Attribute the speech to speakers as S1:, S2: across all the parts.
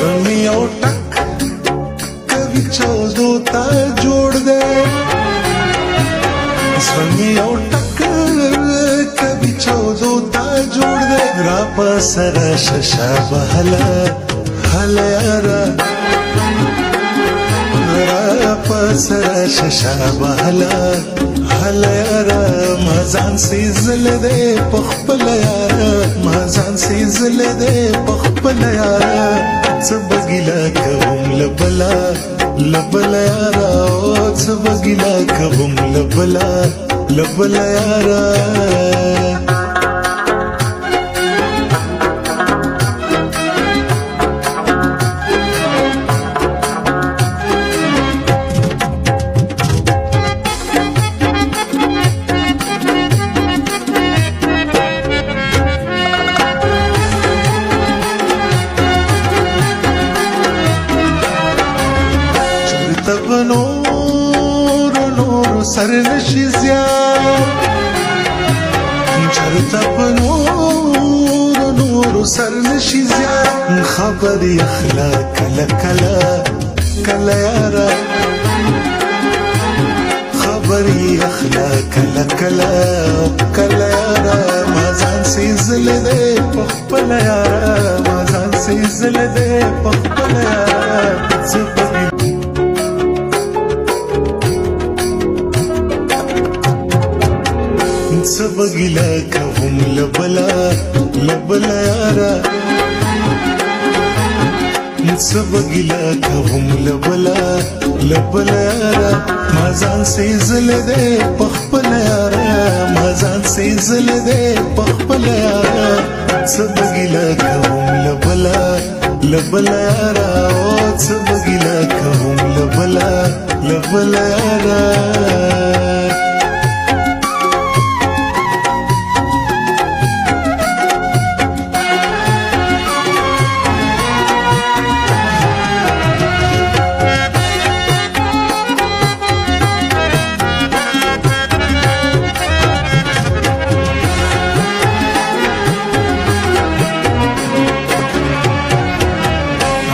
S1: زړه یو ټک کوي چودو ته جوړ دی زړه یو ټک کوي چودو ته جوړ دی را په سره ششه بهله هله یاره را په سره ششه بهله هله یاره ما ځان سیزلی دی په خپله یاره ما ځان سیزلی دی په خپله یاره څه به ګیله کوم له بله یاره او څه به ګیله کوم له بله یاره تب نور سر نشي زیار چرته په نور سر نشي زیار خبري اخلا کله یاره خبري اخلا کله یاره ما ځان سیزلی دی په خپله یاره ما ځان سیزلی دی په خپله یاره څه به ګیله کوم له بله یاره څه به ګیله کوم له بله یاره ما ځان سیزلی دی په خپله یاره ما ځان سیزلی دی په خپله یاره څه به ګیله کوم له بله یاره او څه به ګیله کوم له بله یاره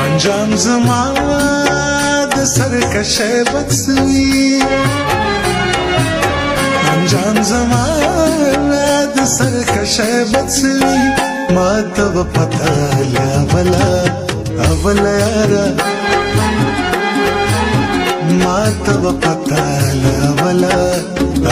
S1: انجام زما د سرکشۍ بد سوي انجام زما د سرکشۍ بد سوي ما ته به پته اوله یاره ما ته به پته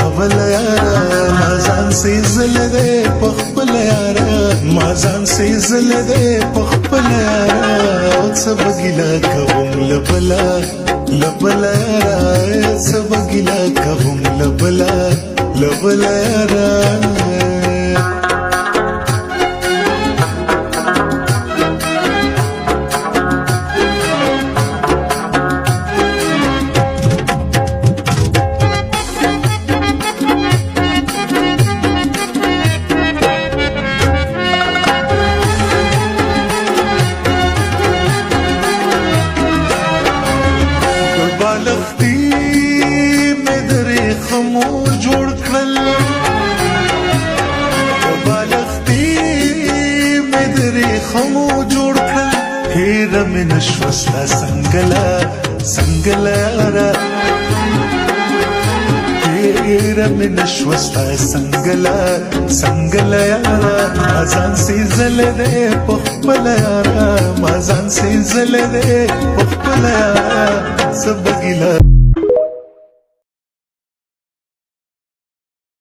S1: اوله یاره ما ځان سیزلی دی په خپله یاره ما ځان سیزلی دی په خپله یاره او څه به ګیله کوم له بله یاره څه به ګیله کوم له بله یاره بالښتي مې د ریښمو جوړ کړل بالښتي مې د ریښمو جوړ کړل هېره مې نه شوه ستا څنګله یاره هېره مې نه شوه ستا څنګله یاره ما ځان سیزلی دی په خپله یاره ما ځان سیزلی دی په خپله یاره څه به ګیله